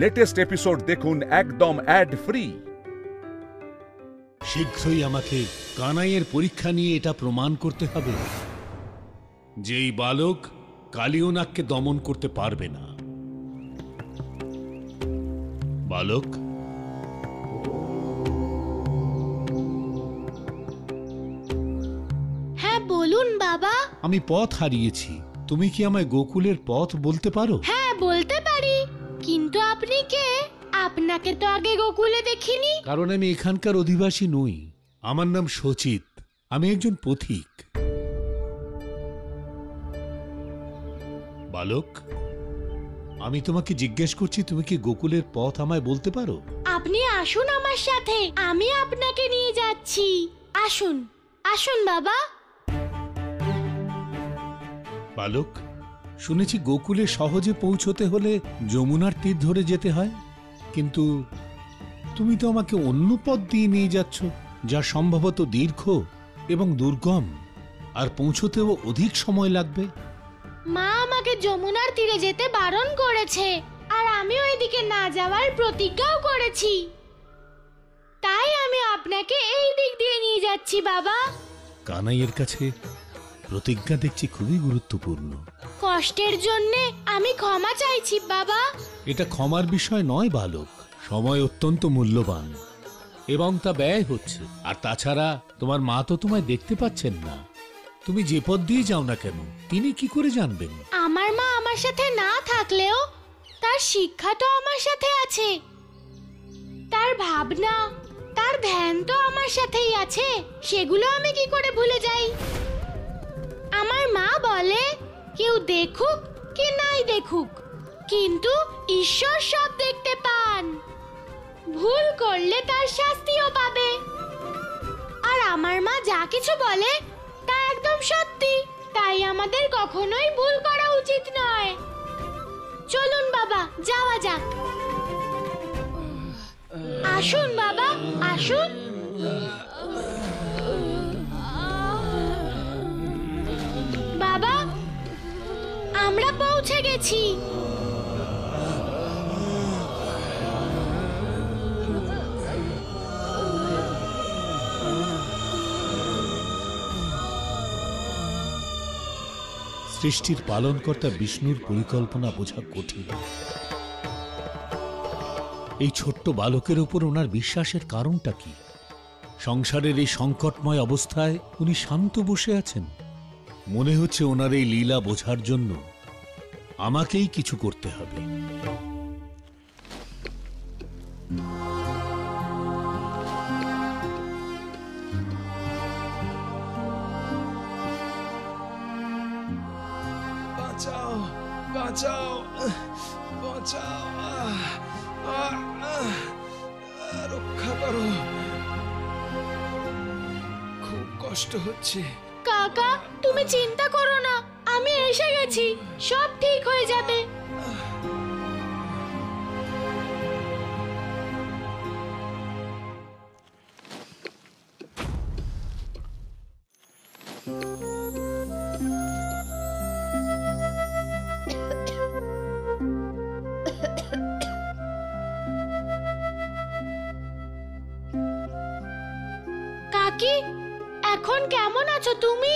Latest episode দেখুন একদম add free. শীঘ্রই আমাকে কানাইয়ের পরীক্ষা নিয়ে এটা প্রমাণ করতে হবে যে এই বালক কালিয়নাগকে দমন করতে পারবে না। বালক, হ্যাঁ বলুন বাবা। আমি পথ হারিয়েছি, তুমি কি আমায় গোকুলের পথ বলতে পারো? হ্যাঁ বলতে পারি, কিন্তু আপনি কে? আপনাকে তো আগে গোকুলে দেখিনি। কারণ আমি এখানকার অধিবাসী নই, আমার নাম সচিত, আমি একজন পথিক। বালক, আমি তোমাকে জিজ্ঞেস করছি, তুমি কি গোকুলের পথ আমায় বলতে পারো? আপনি আসুন আমার সাথে, আমি আপনাকে নিয়ে যাচ্ছি। আসুন আসুন বাবা। বালক, শুনেছি গোকুলে সহজে পৌঁছতে হলে যমুনার তীর ধরে যেতে হয়, কিন্তু তুমি তো আমাকে অন্য পথ দিয়ে নিয়ে যাচ্ছ, যা সম্ভবত দীর্ঘ এবং দুর্গম, আর পৌঁছতেও অধিক সময় লাগবে। মা আমাকে যমুনার তীরে যেতে বারণ করেছে, আর আমি ওইদিকে না যাওয়ার প্রতিজ্ঞাও করেছি। তাই আমি আপনাকে এই দিক দিয়ে নিয়ে যাচ্ছি বাবা। কানাইয়ের কাছে প্রতিজ্ঞা দেখছি খুবই গুরুত্বপূর্ণ। কষ্টের জন্যে আমি ক্ষমা চাইছি বাবা। এটা ক্ষমার বিষয় নয় বালক, সময় অত্যন্ত মূল্যবান এবং তা ব্যয় হচ্ছে। আর তাছাড়া তোমার মা তো তোমায় দেখতে পাচ্ছেন না, তুমি যে পথ দিয়ে যাও না কেন তিনি কি করে জানবেন? আমার মা আমার সাথে না থাকলেও তার শিক্ষা তো আমার সাথে আছে, তার ভাবনা, তার ধ্যান তো আমার সাথেই আছে। সেগুলো আমি কি করে ভুলে যাই? আমার মা বলে, কেউ দেখুক কি নাই দেখুক, কিন্তু ঈশ্বর সব দেখতে পান। ভুল করলে তার শাস্তিও পাবে। আর আমার মা যা কিছু বলে তা একদম সত্যি, তাই আমাদের কখনোই ভুল করা উচিত নয়। চলুন বাবা, যাওয়া যাক। আসুন বাবা, আসুন। বাবা, আমরা পৌঁছে গেছি। সৃষ্টির পালনকর্তা বিষ্ণুর পরিকল্পনা বোঝা কঠিন। এই ছোট্ট বালকের উপর ওনার বিশ্বাসের কারণটা কি? সংসারের এই সংকটময় অবস্থায় উনি শান্ত বসে আছেন। মনে হচ্ছে ওনার এই লীলা বোঝার জন্য আমাকেই কিছু করতে হবে। বাঁচাও, বাঁচাও, বাঁচাও, রক্ষা করো, খুব কষ্ট হচ্ছে। কাকা, তুমি চিন্তা করো না, আমি এসে গেছি, সব ঠিক হয়ে যাবে। কাকি, এখন কেমন আছো তুমি?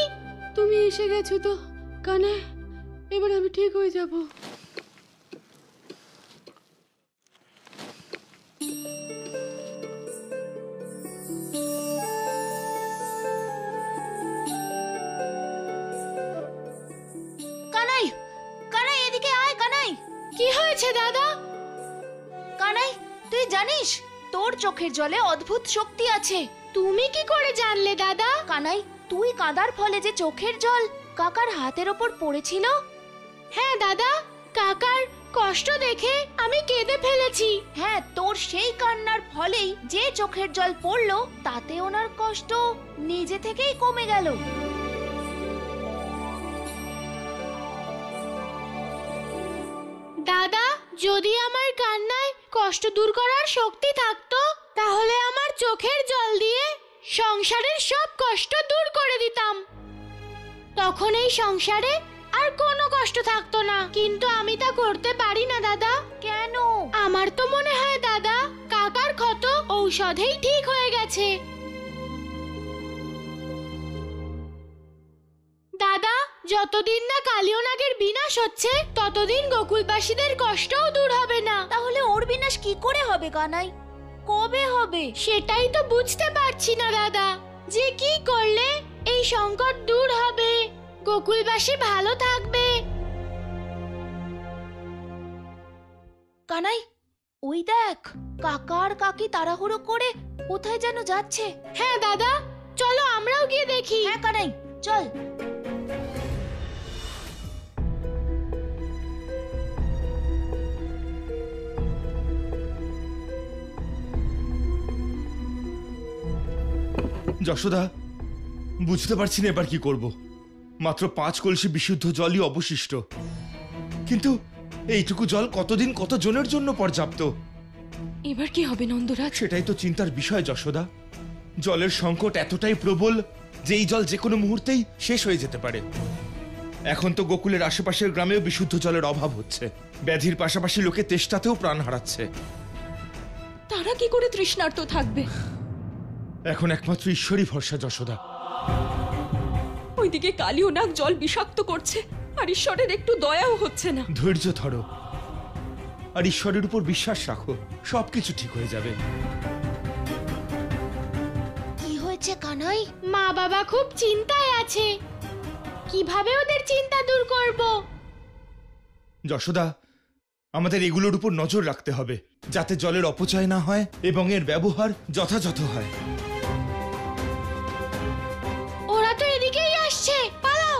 তুমি এসে গেছো তো কানে, এবার আমি ঠিক হয়ে যাব। কানাই, কানাই এদিকে আয়। কানাই, কি হয়েছে দাদা? কানাই তুই জানিস তোর চোখের জলে অদ্ভুত শক্তি আছে। তুমি কি করে জানলে দাদা? কানাই, তুই কাঁদার ফলে যে চোখের জল কাকার হাতের ওপর পড়েছিল। হ্যাঁ দাদা, কাকার কষ্ট দেখে আমি কেঁদে ফেলেছি। হ্যাঁ, তোর সেই কান্নার ফলেই যে চোখের জল পড়লো তাতে ওনার কষ্ট নিজে থেকেই কমে গেল। দাদা, যদি আমার কান্নায় কষ্ট দূর করার শক্তি থাকতো, তাহলে আমার চোখের জল দিয়ে সংসারের সব কষ্ট দূর করে দিতাম। তখন এই সংসারে আর কোনো কষ্ট থাকতো না। কিন্তু আমি তা করতে পারি না দাদা। কেন? আমার আমার তো মনে হয় দাদা কাকার ক্ষত ঔষধেই ঠিক হয়ে গেছে। দাদা, যতদিন না কালীয় নাগের বিনাশ হচ্ছে ততদিন গোকুলবাসীদের কষ্টও দূর হবে না। তাহলে ওর বিনাশ কি করে হবে কানাই? কবে হবে? সেটাই তো বুঝতে পারছি না দাদা, যে কি করলে এই সংকট দূর হবে, গোকুলবাসী ভালো থাকবে। কানাই, ওই দেখ, কাকা আর কাকি তাড়াহুড়ো করে কোথায় যেন যাচ্ছে। হ্যাঁ দাদা, চলো আমরাও গিয়ে দেখি। হ্যাঁ কানাই, চল। যশোদা, বুঝতে পারছি না এবার কি করব। মাত্র 5 কলসি বিশুদ্ধ জলই অবশিষ্ট, কিন্তু এইটুকু জল কতদিন কত জনের জন্য পর্যাপ্ত? এবার কি হবে নন্দরাজ? সেটাই তো চিন্তার বিষয় যশোদা। জলের সংকট এতটাই প্রবল যে এই জল যে কোনো মুহূর্তেই শেষ হয়ে যেতে পারে। এখন তো গোকুলের আশেপাশের গ্রামেও বিশুদ্ধ জলের অভাব হচ্ছে। ব্যাধির পাশাপাশি লোকে তেষ্টাতেও প্রাণ হারাচ্ছে। তারা কি করে তৃষ্ণার্ত থাকবে? এখন একমাত্র ঈশ্বরই ভরসা যশোদা। ওইদিকে কালীয় নাগ জল বিষাক্ত করছে, আর ঈশ্বরের একটু দয়াও হচ্ছে না। ধৈর্য ধরো আর ঈশ্বরের উপর বিশ্বাস রাখো, সবকিছু ঠিক হয়ে যাবে। কি হয়েছে কানাই? মা বাবা খুব চিন্তায় আছে, কিভাবে ওদের চিন্তা দূর করব? যশোদা, আমাদের এগুলোর উপর নজর রাখতে হবে যাতে জলের অপচয় না হয় এবং এর ব্যবহার যথাযথ হয়। ওরা তো এদিকেই আসছে, পালাও।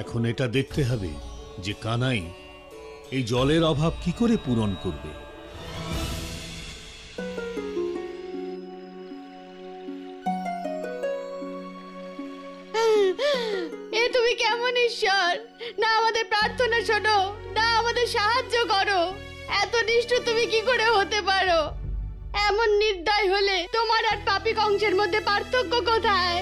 এখন এটা দেখতে হবে যে কানাই এই জলের অভাব কি করে পূরণ করবে। এ তুমি কেমন ঈশ্বর? না আমাদের প্রার্থনা শোনো, না আমাদের সাহায্য করো। এত নিষ্ঠুর তুমি কি করে হতে পারো? এমন নির্দয় হলে তোমার আর পাপী কংসের মধ্যে পার্থক্য কোথায়?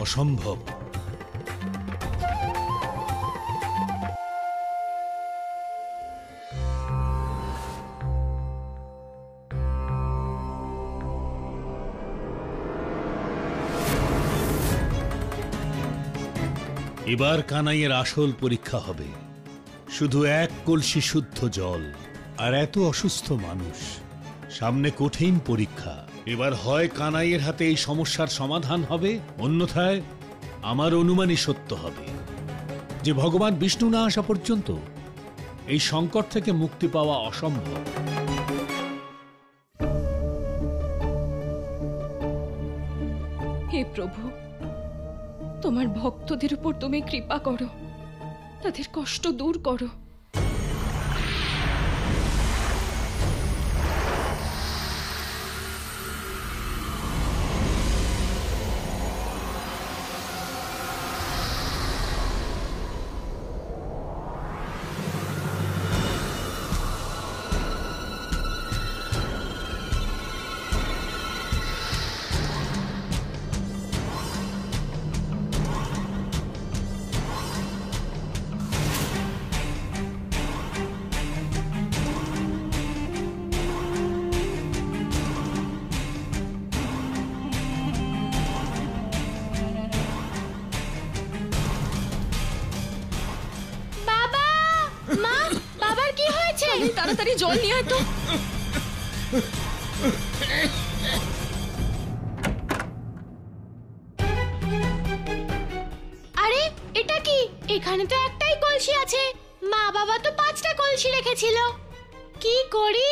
অসম্ভব। এবার কানাইয়ের আসল পরীক্ষা হবে। শুধু 1 কলসি শুদ্ধ জল আর এত অসুস্থ মানুষ, সামনে কঠিন পরীক্ষা। এবার হয় কানাইয়ের হাতে এই সমস্যার সমাধান হবে, অন্যথায় আমার অনুমানই সত্য হবে যে ভগবান বিষ্ণু না আসা পর্যন্ত এই সংকট থেকে মুক্তি পাওয়া অসম্ভব। হে প্রভু, তোমার ভক্তদের উপর তুমি কৃপা করো, তাদের কষ্ট দূর করো। জল নিয়ে আয় তো। আরে এটা কি? এখানে তো একটাই কলসি আছে। মা বাবা তো 5টা কলসি রেখেছিল। কি করি?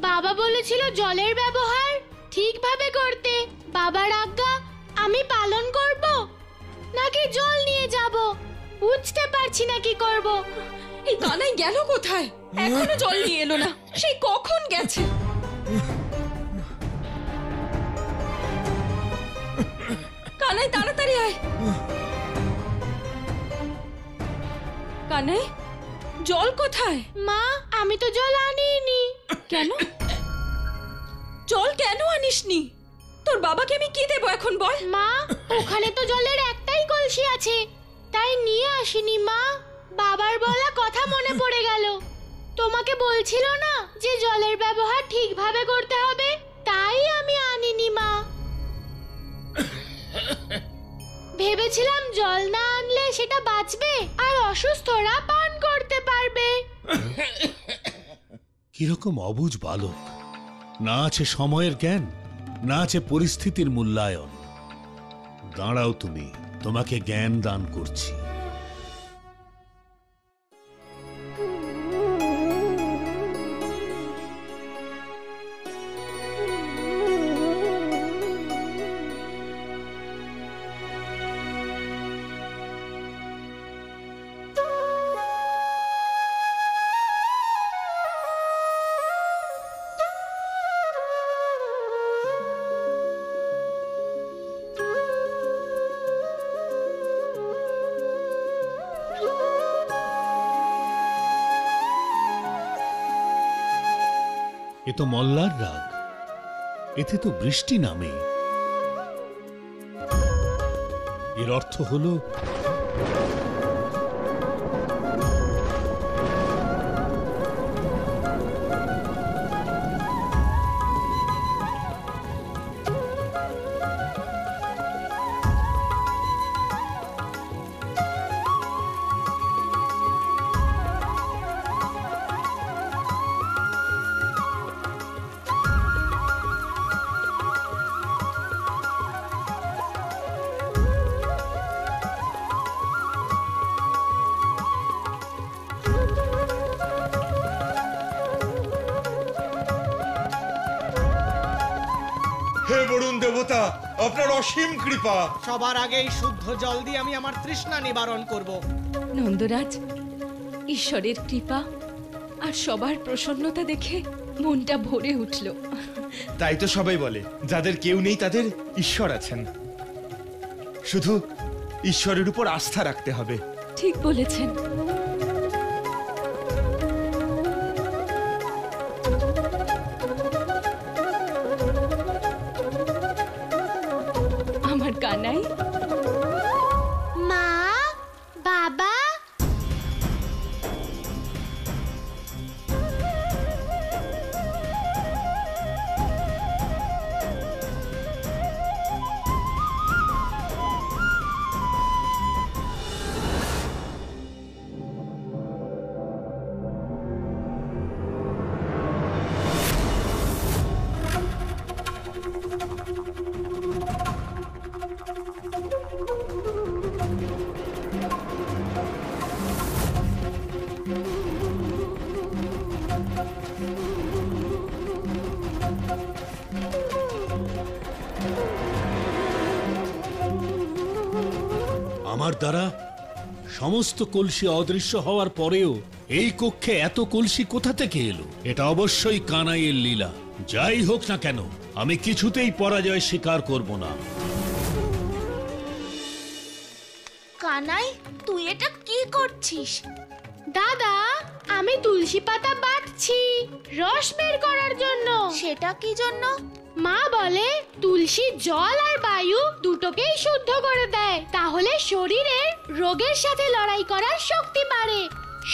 বাবা বলেছিল জলের ব্যবহার ঠিকভাবে করতে। বাবার আজ্ঞা আমি পালন করব নাকি জল নিয়ে যাব, বুঝতে পারছি না কি করব। এই কানাই গেল কোথায়? এখনো জল নিয়ে এলো না, সেই কখন গেছে। কানাই তাড়াতাড়ি আয়। কানাই, জল কোথায়? মা আমি তো জল আনিনি। কেন? জল কেন আনিসনি? তোর বাবাকে আমি কি দেবো এখন বল? মা ওখানে তো জলের একটাই কলসি আছে, তাই নিয়ে আসিনি মা। বাবার বলা কথা মনে পড়ে গেল। তোমাকে বলছিল না যে জলের ব্যবহার ঠিকভাবে করতে হবে, তাই আমি আনিনি মা। ভেবেছিলাম জল না আনলে সেটা বাঁচবে আর অসুস্থরা পান করতে পারবে। কিরকম অবুঝ বালক! না আছে সময়ের জ্ঞান, না আছে পরিস্থিতির মূল্যায়ন। দাঁড়াও তুমি, তোমাকে জ্ঞান দান করছি। এ তো মল্লার রাগ, এতে তো বৃষ্টি নামে। এর অর্থ হলো হে বরুণ দেবতা, আপনার অসীম কৃপা। সবার আগেই শুদ্ধ জল দিয়ে আমি আমার তৃষ্ণা নিবারণ করব। নন্দরাজ, ঈশ্বরের কৃপা আর সবার প্রসন্নতা দেখে মনটা ভরে উঠল। তাই তো সবাই বলে, যাদের কেউ নেই তাদের ঈশ্বর আছেন। শুধু ঈশ্বরের উপর আস্থা রাখতে হবে। ঠিক বলেছেন। আমার কানাই। মা, বাবা, আমার দ্বারা সমস্ত কলসি অদৃশ্য হওয়ার পরেও এই কক্ষে এত কলসি কোথা থেকে এলো? এটা অবশ্যই কানাইয়ের লীলা। যাই হোক না কেন, আমি কিছুতেই পরাজয় স্বীকার করব না। কানাই, তুই এটা কি করছিস? দাদা আমি তুলসী পাতা বাটছি রস বের করার জন্য। সেটা কি জন্য? মা বলে তুলসী জল আর বায়ু দুটোকেই শুদ্ধ করে দেয়, তাহলে শরীরের রোগের সাথে লড়াই করার শক্তি বাড়ে।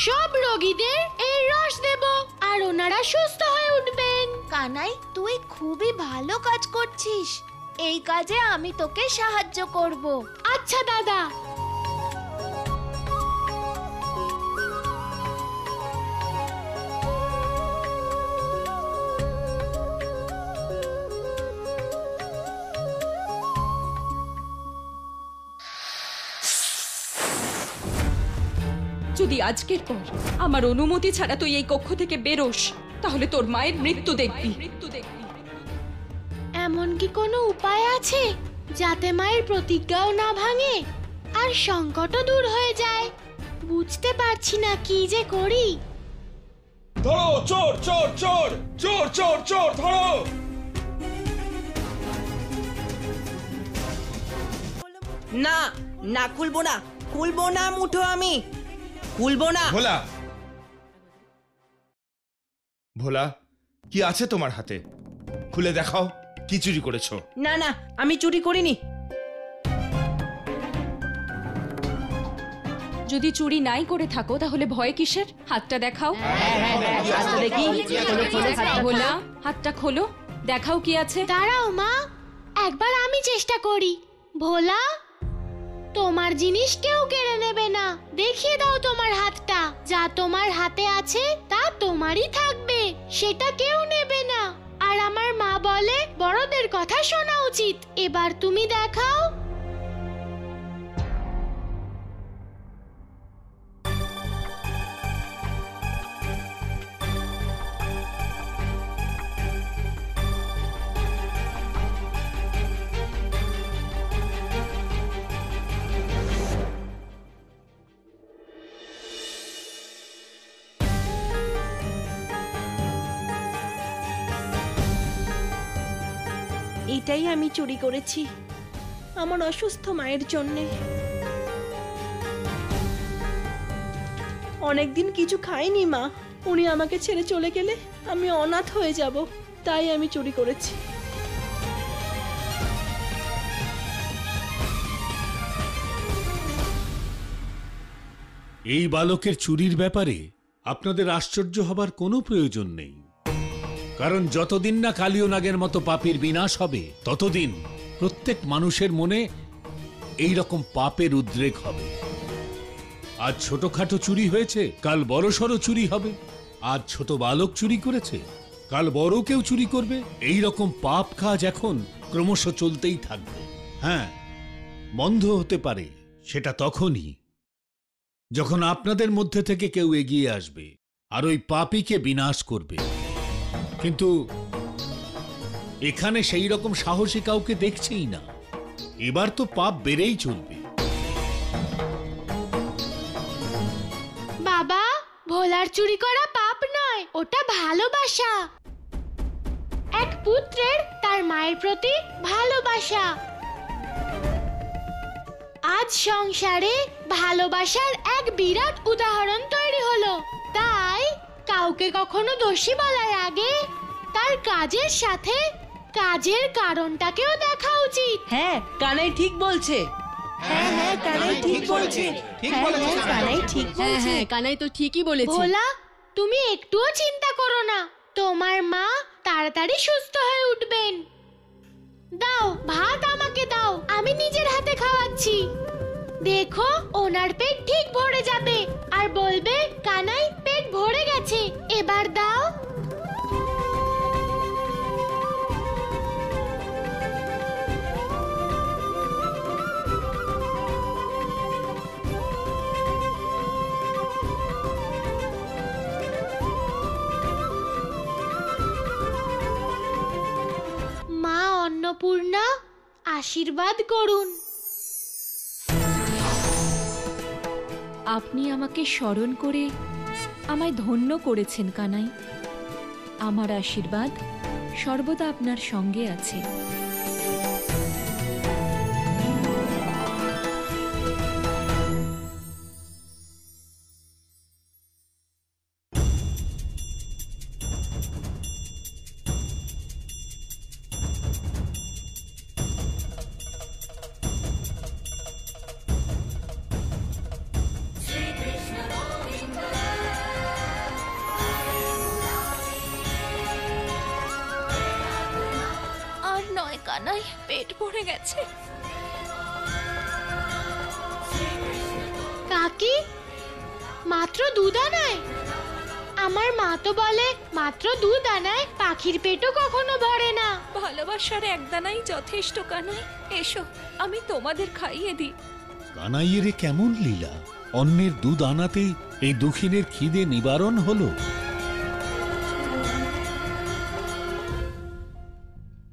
সব রোগীদের এই রস দেব আর ওনারা সুস্থ হয়ে উঠবেন। কানাই, তুই খুবই ভালো কাজ করছিস। এই কাজে আমি তোকে সাহায্য করব। আচ্ছা দাদা। যদি আজকের পর আমার অনুমতি ছাড়া তুই এই কক্ষ থেকে বেরোস, তাহলে তোর মায়ের মৃত্যু দেখবি। এমন কি কোনো উপায় আছে যাতে মায়ের প্রতিজ্ঞাও না ভাঙে আর সংকটও দূর হয়ে যায়? বুঝতে পারছি না কি যে করি। ধরো, চোর চোর চোর চোর চোর চোর, ধরো। না না, খুলবো না, খুলবো না মুঠো, আমি খুলবো না। ভোলা, ভোলা, কি আছে তোমার হাতে? খুলে দেখাও, কি চুরি করেছো? না না, আমি চুরি করিনি। যদি চুরি নাই করে থাকো তাহলে ভয় কিসের? হাতটা দেখাও। দেখি, ভোলা, হাতটা খোলো, দেখাও কি আছে। দাঁড়াও মা, একবার আমি চেষ্টা করি। ভোলা, তোমার জিনিস কেউ কেড়ে নেবে না। দেখিয়ে দাও তোমার হাতটা। যা তোমার হাতে আছে তা তোমারই থাকবে, সেটা কেউ নেবে না। আর আমার মা বলে বড়দের কথা শোনা উচিত। এবার তুমি দেখাও। এটাই আমি চুরি করেছি আমার অসুস্থ মায়ের জন্যে। অনেকদিন কিছু খাইনি মা, উনি আমাকে ছেড়ে চলে গেলে আমি অনাথ হয়ে যাব, তাই আমি চুরি করেছি। এই বালকের চুরির ব্যাপারে আপনাদের আশ্চর্য হবার কোনো প্রয়োজন নেই, কারণ যতদিন না কালীয় নাগের মতো পাপীর বিনাশ হবে ততদিন প্রত্যেক মানুষের মনে এই রকম পাপের উদ্রেক হবে। আজ ছোটখাটো চুরি হয়েছে, কাল বড়সড় চুরি হবে। আজ ছোট বালক চুরি করেছে, কাল বড় কেউ চুরি করবে। এই রকম পাপ কাজ এখন ক্রমশ চলতেই থাকবে। হ্যাঁ, বন্ধ হতে পারে সেটা তখনই যখন আপনাদের মধ্যে থেকে কেউ এগিয়ে আসবে আর ওই পাপীকে বিনাশ করবে। কিন্তু এখানে সেই রকম সাহসী কাউকে দেখছেই না। এবার তো পাপ বেড়েই চলবে। বাবা, ভোলার চুরি করা পাপ নয়, ওটা ভালোবাসা। এক পুত্রের তার মায়ের প্রতি ভালোবাসা। আজ সংসারে ভালোবাসার এক বিরাট উদাহরণ তৈরি হলো। তাই কাউকে কখনো দোষী বলার আগে তার কাজের সাথে কাজের কারণটাকেও দেখা উচিত। হ্যাঁ, কানাই ঠিক বলছে। হ্যাঁ হ্যাঁ, কানাই ঠিক বলছে। কানাই ঠিক বলছে। কানাই তো ঠিকই বলেছে। ভোলা, তুমি একটুও চিন্তা করো না, তোমার মা তাড়াতাড়ি সুস্থ হয়ে উঠবেন। দাও, ভাত আমাকে দাও, আমি নিজের হাতে খাওয়াচ্ছি। দেখো, ওনার পেট ঠিক ভরে যাবে আর বলবে কানাই পেট ভরে গেছে। এবার দাও। মা অন্নপূর্ণা, আশীর্বাদ করুন। আপনি আমাকে স্মরণ করে আমায় ধন্য করেছেন কানাই। আমার আশীর্বাদ সর্বদা আপনার সঙ্গে আছে। কানাই, পেট ভরে গেছে। কাকি, মাত্র দুদানায়? আমার মা তো বলে মাত্র দুদানায় পাখির পেটও কখনো ভরে না। ভালোবাসার একদানাই যথেষ্ট কানাই। এসো, আমি তোমাদের খাইয়ে দিই। কানাইয়ের কেমন লীলা! অন্যের দুধ আনাতেই এই দুঃখিনের খিদে নিবারণ হলো?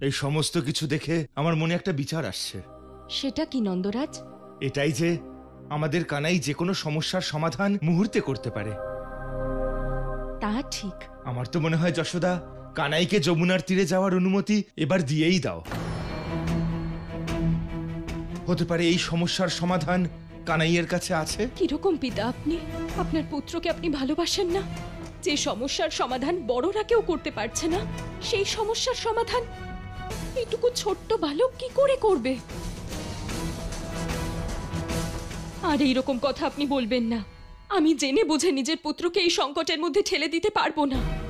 এই সমস্ত কিছু দেখে আমার মনে একটা বিচার আসছে। সেটা কি নন্দরাজ? এটাই যে আমাদের কানাই যে কোনো সমস্যার সমাধান মুহূর্তে করতে পারে। তা ঠিক। আমার তো মনে হয় যশোদা, কানাইকে যমুনার তীরে যাওয়ার অনুমতি এবার দিয়েই দাও। হতে পারে এই সমস্যার সমাধান কানাইয়ের কাছে আছে। কিরকম পিতা আপনি? আপনার পুত্রকে আপনি ভালোবাসেন না? যে সমস্যার সমাধান বড়রা কেউ করতে পারছে না, সেই সমস্যার সমাধান এইটুকু ছোট্ট বালক কি করে করবে? আর এইরকম কথা আপনি বলবেন না। আমি জেনে বুঝে নিজের পুত্রকে এই সংকটের মধ্যে ঠেলে দিতে পারবো না।